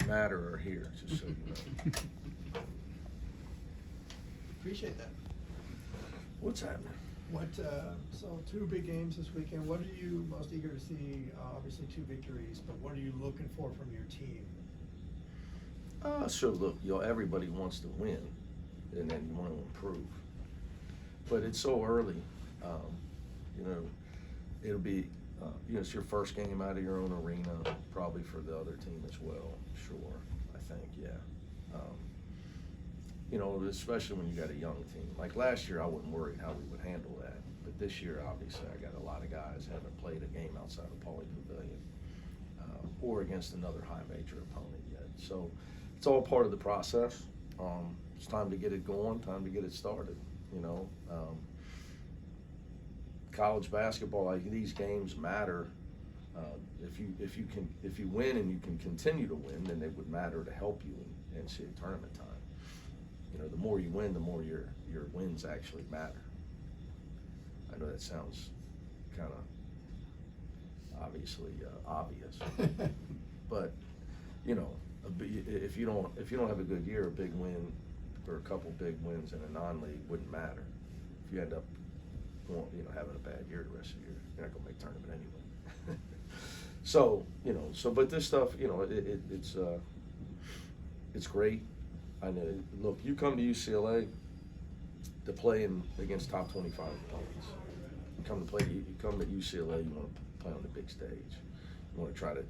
matter are here, just so you know. Appreciate that. What's happening? So 2 big games this weekend. What are you most eager to see? Obviously 2 victories, but what are you looking for from your team? So look, everybody wants to win, and then you want to improve. But it's so early, it'll be, it's your first game out of your own arena, probably for the other team as well, sure, I think, yeah. Especially when you got a young team. Like last year, I wasn't worried how we would handle that. But this year, obviously, I got a lot of guys who haven't played a game outside of Pauley Pavilion or against another high major opponent yet. So it's all part of the process. It's time to get it going, time to get it started, College basketball, like these games matter. If you win and you can continue to win, then it would matter to help you in NCAA tournament time. The more you win, the more your wins actually matter. I know that sounds kind of obviously obvious, but if you don't have a good year, a big win or a couple big wins in a non-league wouldn't matter. If you end up having a bad year the rest of the year, you're not gonna make tournament anyway. But this stuff, it's great. I know. Look, you come to UCLA to play against top 25 opponents. You come to UCLA. You want to play on the big stage. You want to try to,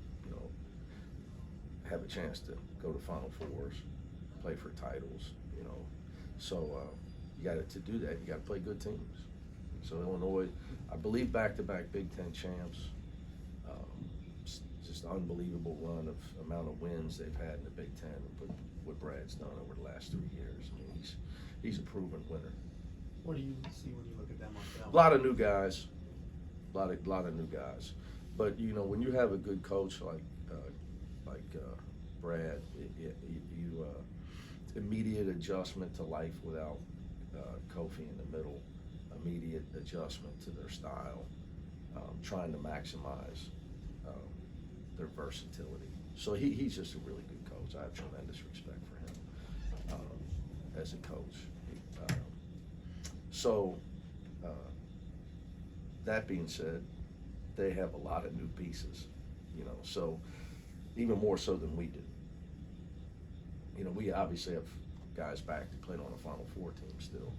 have a chance to go to Final Fours, play for titles. So you got to do that. You got to play good teams. So Illinois, I believe, back-to-back Big Ten champs. Just unbelievable run of amount of wins they've had in the Big Ten. What Brad's done over the last 3 years. I mean, he's a proven winner. What do you see when you look at them on film? A lot of new guys, a lot of new guys. But when you have a good coach like Brad, immediate adjustment to life without Kofi in the middle, immediate adjustment to their style, trying to maximize their versatility. So he's just a really good coach. I have tremendous respect for him as a coach. That being said, they have a lot of new pieces, so even more so than we do. We obviously have guys back that played on the Final Four team still.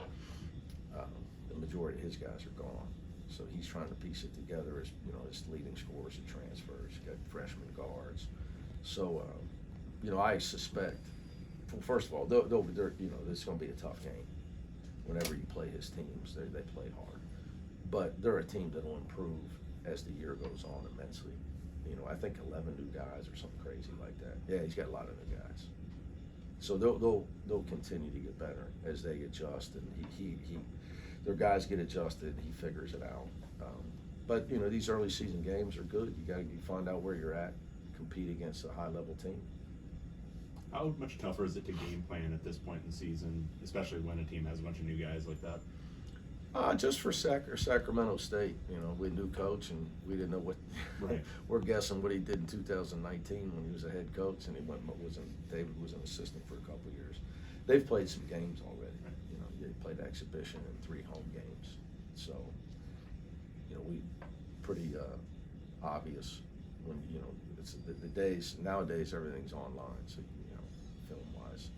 The majority of his guys are gone. So he's trying to piece it together as, his leading scorers and transfers. He's got freshman guards. So, I suspect, well, first of all, this is going to be a tough game. Whenever you play his teams, they play hard. But they're a team that will improve as the year goes on immensely. I think 11 new guys or something crazy like that. Yeah, he's got a lot of new guys. So they'll continue to get better as they adjust, and their guys get adjusted. He figures it out. But these early season games are good. You find out where you're at, compete against a high level team. How much tougher is it to game plan at this point in the season, especially when a team has a bunch of new guys like that? Just for Sacramento State, we had a new coach, and we didn't know what. Right. We're guessing what he did in 2019 when he was a head coach, and David was an assistant for a couple of years. They've played some games already. Right. They played exhibition and 3 home games, so we pretty obvious when it's the days nowadays everything's online, so film wise.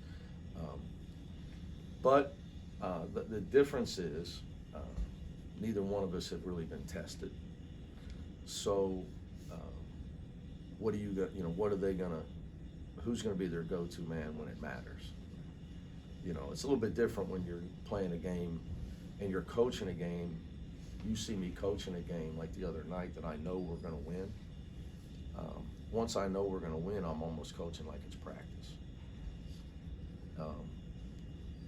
But the difference is. Neither one of us have really been tested. So, what do you got? What are they gonna? Who's gonna be their go-to man when it matters? It's a little bit different when you're playing a game and you're coaching a game. You see me coaching a game like the other night that I know we're gonna win. Once I know we're gonna win, I'm almost coaching like it's practice.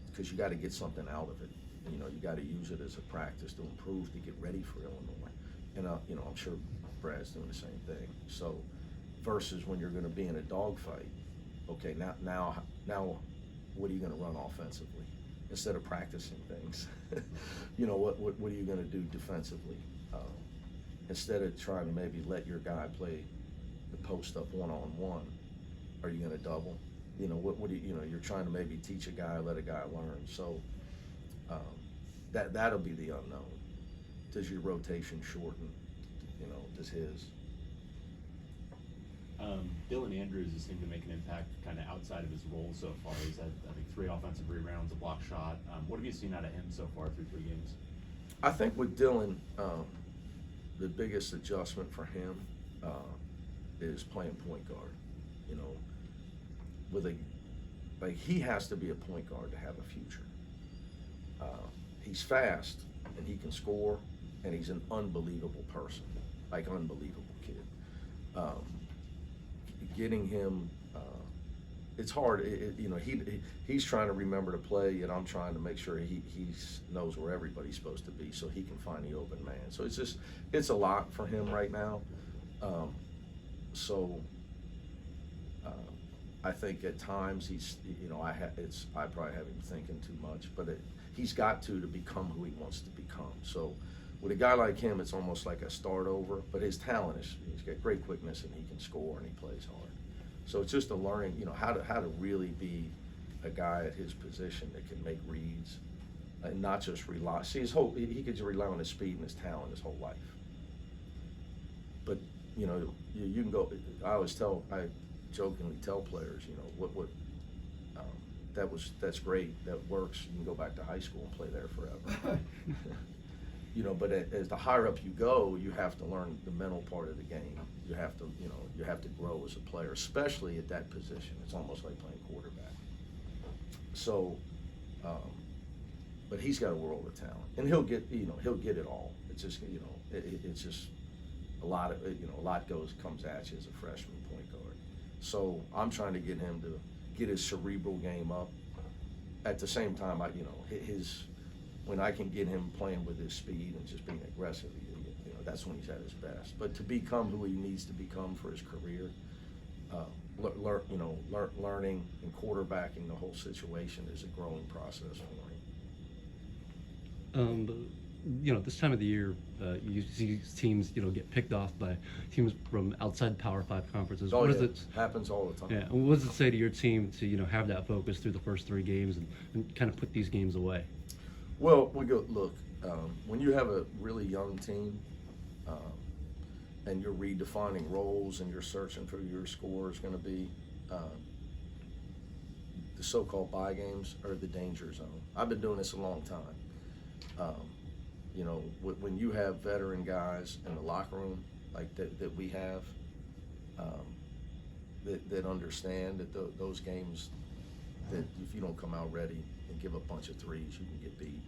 Because you got to get something out of it. You got to use it as a practice to improve, to get ready for Illinois. And I'm sure Brad's doing the same thing. So, versus when you're going to be in a dogfight, okay, now, what are you going to run offensively instead of practicing things? What are you going to do defensively? Instead of trying to maybe let your guy play the post up one-on-one, are you gonna double? You know, what do you know, you're trying to maybe teach a guy, let a guy learn. So that'll be the unknown. Does your rotation shorten? You know, does his? Dylan Andrews has seemed to make an impact kind of outside of his role so far. He's had, I think, 3 offensive rebounds, a block shot. What have you seen out of him so far through 3 games? I think with Dylan, the biggest adjustment for him is playing point guard. You know, he has to be a point guard to have a future. He's fast and he can score, and he's an unbelievable person, like unbelievable kid. Getting him, it's hard. You know, he's trying to remember to play, and I'm trying to make sure he knows where everybody's supposed to be, so he can find the open man. So it's a lot for him right now. I think at times he's, you know, I probably have him thinking too much, but he's got to become who he wants to become. So with a guy like him, it's almost like a start over, but his talent is, he's got great quickness and he can score and he plays hard. So it's just a learning, you know, how to really be a guy at his position that can make reads and not just rely. See, he could just rely on his speed and his talent his whole life. But, you know, you can go, I jokingly tell players, you know, that's great, that works. You can go back to high school and play there forever. You know, but as the higher up you go, you have to learn the mental part of the game. You have to, you know, you have to grow as a player, especially at that position. It's almost like playing quarterback. So, but he's got a world of talent, and he'll get it all. It's just, you know, it's just a lot comes at you as a freshman point guard. So I'm trying to get him to get his cerebral game up. At the same time, when I can get him playing with his speed and just being aggressive, you know, that's when he's at his best. But to become who he needs to become for his career, learning and quarterbacking the whole situation is a growing process for him. You know, this time of the year, you see teams, you know, get picked off by teams from outside Power 5 conferences. Oh, what yeah. does it Happens all the time. Yeah. And what does it say to your team to, you know, have that focus through the first 3 games and kind of put these games away? Well, look, when you have a really young team and you're redefining roles and you're searching for your score is going to be, the so-called bye games are the danger zone. I've been doing this a long time. You know, when you have veteran guys in the locker room like that we have, that understand that those games, that if you don't come out ready and give a bunch of threes, you can get beat.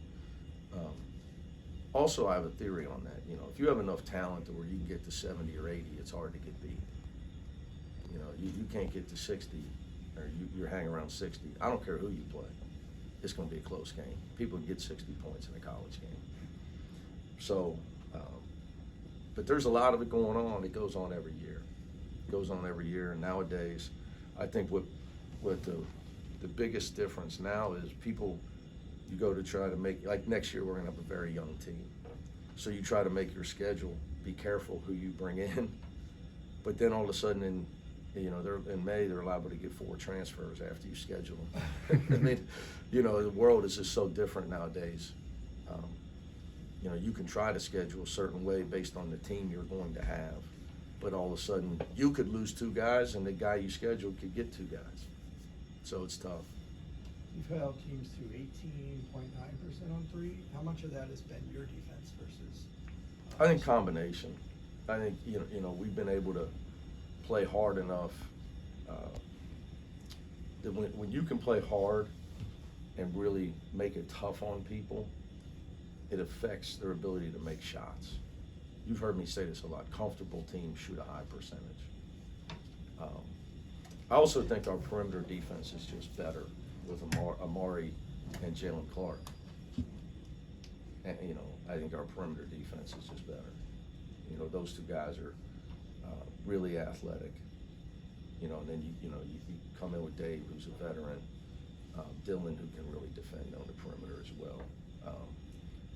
Also, I have a theory on that. You know, if you have enough talent to where you can get to 70 or 80, it's hard to get beat. You know, you can't get to 60, or you're hanging around 60. I don't care who you play. It's going to be a close game. People can get 60 points in a college game. So, but there's a lot of it going on. It goes on every year. It goes on every year. And nowadays, I think what the biggest difference now is people, you go to try to make, like next year we're going to have a very young team. So you try to make your schedule, be careful who you bring in. But then all of a sudden in May, they're liable to get 4 transfers after you schedule them. I mean, you know, the world is just so different nowadays. You know, you can try to schedule a certain way based on the team you're going to have, but all of a sudden you could lose 2 guys and the guy you scheduled could get 2 guys. So it's tough. You've held teams to 18.9% on 3. How much of that has been your defense versus? I think combination. I think you know we've been able to play hard enough that when you can play hard and really make it tough on people, it affects their ability to make shots. You've heard me say this a lot. Comfortable teams shoot a high percentage. I also think our perimeter defense is just better with Amari and Jalen Clark. And you know, I think our perimeter defense is just better. You know, those 2 guys are really athletic. You know, and then you come in with Dave, who's a veteran, Dylan, who can really defend on the perimeter as well.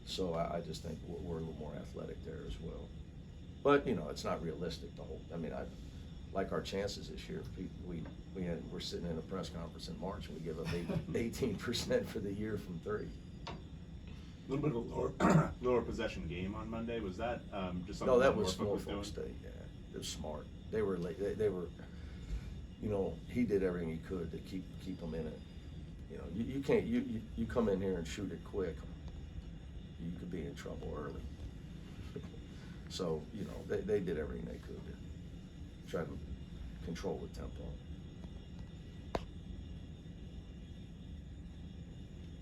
So I just think we're a little more athletic there as well. But you know, it's not realistic. I mean, like our chances this year. We're sitting in a press conference in March and we give up 18% for the year from three. A little bit of a lower possession game on Monday. Was that just something No, that was Norfolk Norfolk doing? State, yeah. It was smart. They were late, they were, you know, he did everything he could to keep them in it. You know, you can't, you come in here and shoot it quick, you could be in trouble early. So, you know, they did everything they could to try to control the tempo.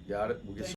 Got it? We'll get